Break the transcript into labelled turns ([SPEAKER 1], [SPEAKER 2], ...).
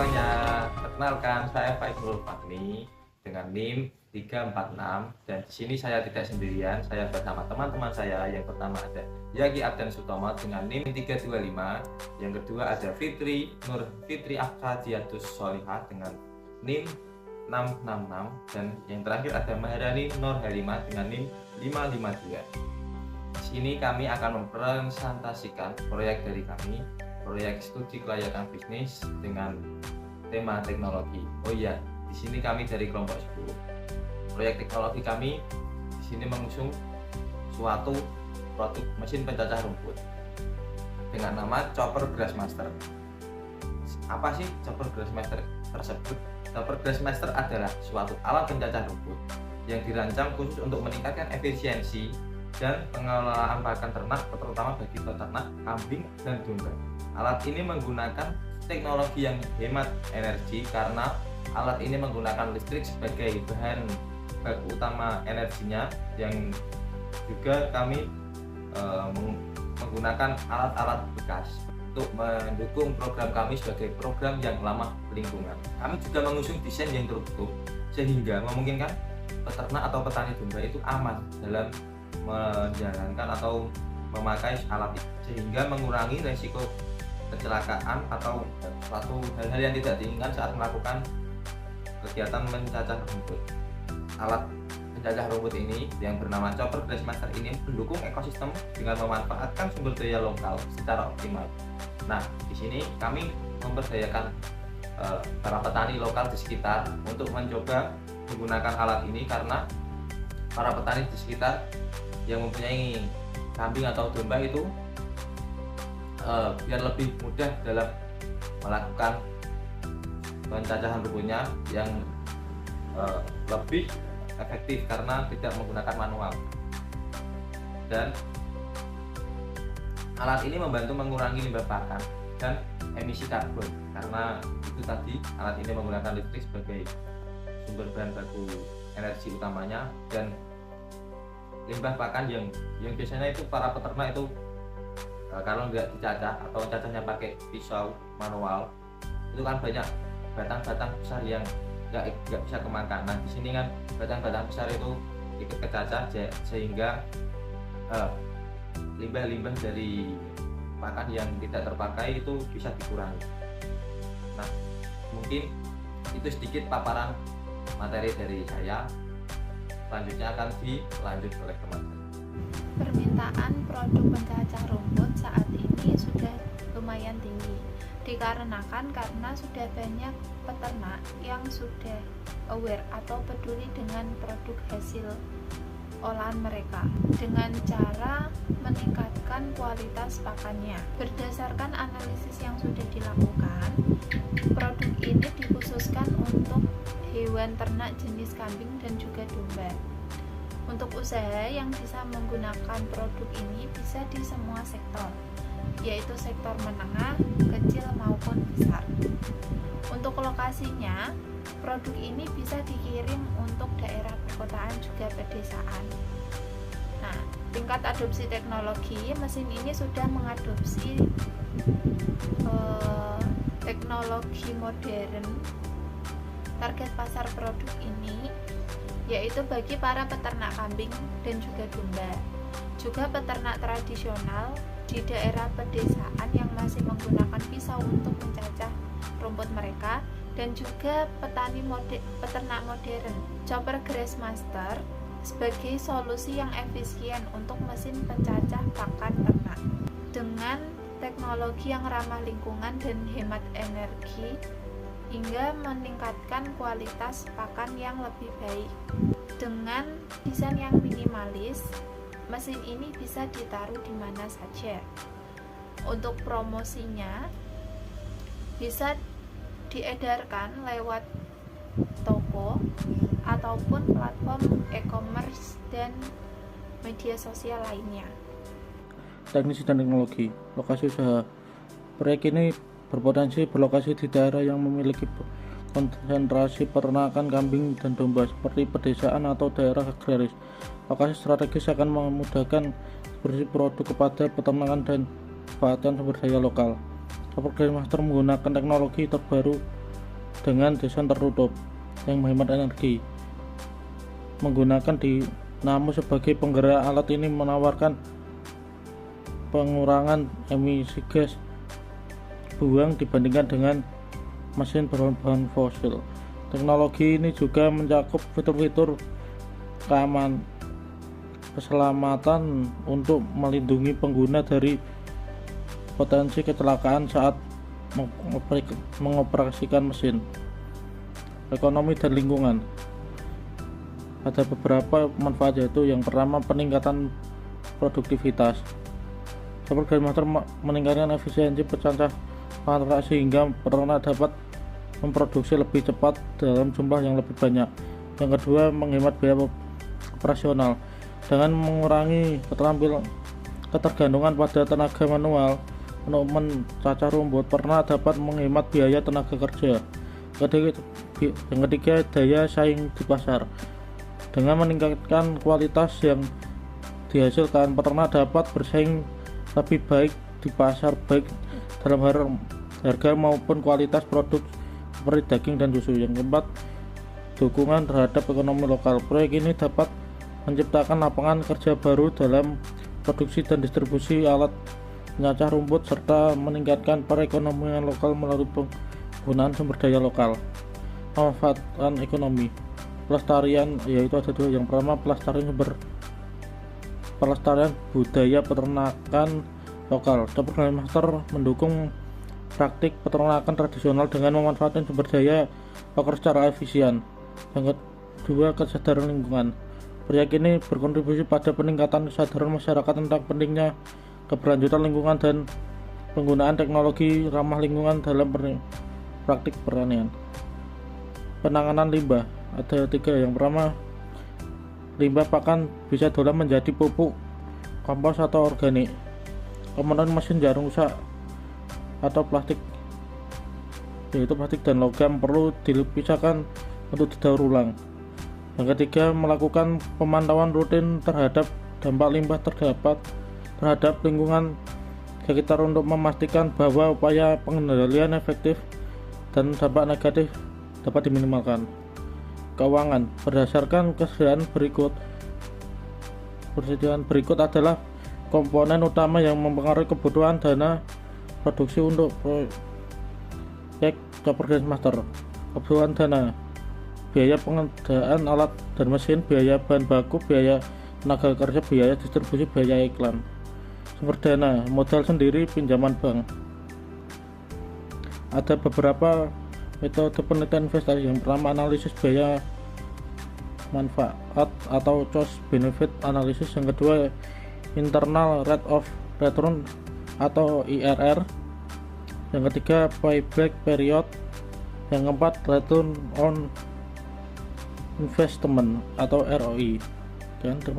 [SPEAKER 1] semuanya, perkenalkan saya Faizul Fahmi dengan NIM 346 dan di sini saya tidak sendirian, saya bersama teman-teman saya. Yang pertama ada Yagi Abdan Sutomo dengan NIM 325, yang kedua ada Fitri Nur Fitri Akadiatus Solihah dengan NIM 666 dan yang terakhir ada Maharani Nur Halimah dengan NIM 552. Di sini kami akan mempresentasikan proyek dari kami, proyek studi kelayakan bisnis dengan tema teknologi. Oh iya, di sini kami dari kelompok 10. Proyek teknologi kami di sini mengusung suatu produk mesin pencacah rumput dengan nama Chopper Grassmaster. Apa sih Chopper Grassmaster tersebut? Chopper Grassmaster adalah suatu alat pencacah rumput yang dirancang khusus untuk meningkatkan efisiensi dan pengelolaan pakan ternak, terutama bagi peternak kambing dan domba. Alat ini menggunakan teknologi yang hemat energi karena alat ini menggunakan listrik sebagai bahan baku utama energinya, yang juga kami menggunakan alat-alat bekas untuk mendukung program kami sebagai program yang ramah lingkungan. Kami juga mengusung desain yang tertutup sehingga memungkinkan peternak atau petani domba itu aman dalam menjalankan atau memakai alat ini, sehingga mengurangi resiko kecelakaan atau suatu hal-hal yang tidak diinginkan saat melakukan kegiatan mencacah rumput. Alat pencacah rumput ini yang bernama Chopper Grassmaster ini mendukung ekosistem dengan memanfaatkan sumber daya lokal secara optimal. Nah, di sini kami memberdayakan para petani lokal di sekitar untuk mencoba menggunakan alat ini, karena para petani di sekitar yang mempunyai kambing atau domba itu biar lebih mudah dalam melakukan pencacahan rumputnya yang lebih efektif karena tidak menggunakan manual. Dan alat ini membantu mengurangi limbah pakan dan emisi karbon, karena itu tadi alat ini menggunakan listrik sebagai sumber bahan baku energi utamanya. Dan limbah pakan yang biasanya itu para peternak itu kalau nggak dicacah atau cacahnya pakai pisau manual, itu kan banyak batang-batang besar yang nggak bisa kemakan. Nah, di sini kan batang-batang besar itu ikut kecacah sehingga limbah-limbah dari pakan yang tidak terpakai itu bisa dikurangi. Nah, mungkin itu sedikit paparan materi dari saya. Selanjutnya akan dilanjut oleh teman-teman.
[SPEAKER 2] Permintaan produk pencacah rumput saat ini sudah lumayan tinggi, dikarenakan karena sudah banyak peternak yang sudah aware atau peduli dengan produk hasil olahan mereka dengan cara meningkatkan kualitas pakannya. Berdasarkan analisis yang sudah dilakukan, produk ini dikhususkan untuk hewan ternak jenis kambing dan juga domba. Untuk usaha yang bisa menggunakan produk ini bisa di semua sektor, yaitu sektor menengah, kecil maupun besar. Untuk lokasinya, produk ini bisa dikirim untuk daerah perkotaan juga pedesaan. Nah, tingkat adopsi teknologi, mesin ini sudah mengadopsi teknologi modern. Target pasar produk ini yaitu bagi para peternak kambing dan juga domba, juga peternak tradisional di daerah pedesaan yang masih menggunakan pisau untuk mencacah rumput mereka, dan juga peternak modern. Chopper Grassmaster sebagai solusi yang efisien untuk mesin pencacah pakan ternak dengan teknologi yang ramah lingkungan dan hemat energi, hingga meningkatkan kualitas pakan yang lebih baik. Dengan desain yang minimalis, mesin ini bisa ditaruh di mana saja. Untuk promosinya bisa diedarkan lewat toko ataupun platform e-commerce dan media sosial lainnya.
[SPEAKER 3] Teknisi dan teknologi. Lokasi usaha. Proyek ini berpotensi berlokasi di daerah yang memiliki konsentrasi peternakan kambing dan domba seperti pedesaan atau daerah agraris. Lokasi strategis akan memudahkan distribusi produk kepada peternakan dan manfaatkan sumber daya lokal. Chopper Grassmaster menggunakan teknologi terbaru dengan desain tertutup yang menghemat energi. Menggunakan dinamo sebagai penggerak, alat ini menawarkan pengurangan emisi gas buang dibandingkan dengan mesin berbahan fosil. Teknologi ini juga mencakup fitur-fitur keselamatan untuk melindungi pengguna dari potensi kecelakaan saat mengoperasikan mesin. Ekonomi dan lingkungan. Ada beberapa manfaat, yaitu yang pertama peningkatan produktivitas. Super Grandmaster meningkatkan efisiensi pencacah pangan sehingga peternak dapat memproduksi lebih cepat dalam jumlah yang lebih banyak. Yang kedua, menghemat biaya operasional. Dengan mengurangi ketergantungan pada tenaga manual untuk mencacah rumput, peternak dapat menghemat biaya tenaga kerja. Yang ketiga, daya saing di pasar. Dengan meningkatkan kualitas yang dihasilkan, peternak dapat bersaing lebih baik di pasar, baik dalam harga maupun kualitas produk seperti daging dan susu. Yang keempat, dukungan terhadap ekonomi lokal. Proyek ini dapat menciptakan lapangan kerja baru dalam produksi dan distribusi alat penyacah rumput serta meningkatkan perekonomian lokal melalui penggunaan sumber daya lokal. Pemanfaatan ekonomi. Pelestarian, yaitu ada dua. Yang pertama, pelestarian budaya peternakan lokal. Super Grandmaster mendukung praktik peternakan tradisional dengan memanfaatkan sumber daya lokal secara efisien. Yang kedua, kesadaran lingkungan. Proyek ini berkontribusi pada peningkatan kesadaran masyarakat tentang pentingnya keberlanjutan lingkungan dan penggunaan teknologi ramah lingkungan dalam praktik pertanian. Penanganan limbah. Ada tiga. Yang pertama, limbah pakan bisa diolah menjadi pupuk, kompos atau organik. Komponen mesin jarum rusak atau plastik, yaitu plastik dan logam, perlu dipisahkan untuk didaur ulang. Yang ketiga, melakukan pemantauan rutin terhadap dampak limbah terhadap lingkungan sekitar untuk memastikan bahwa upaya pengendalian efektif dan dampak negatif dapat diminimalkan. Keuangan. Berdasarkan kesediaan berikut adalah komponen utama yang mempengaruhi kebutuhan dana produksi untuk proyek Super Grandmaster. Kebutuhan dana: biaya pengadaan alat dan mesin, biaya bahan baku, biaya tenaga kerja, biaya distribusi, biaya iklan. Sumber dana: modal sendiri, pinjaman bank. Ada beberapa metode penelitian investasi. Yang pertama, analisis biaya manfaat atau cost benefit analysis. Yang kedua, internal rate of return atau IRR. Yang ketiga, payback period. Yang keempat, return on investment atau ROI. Dan terima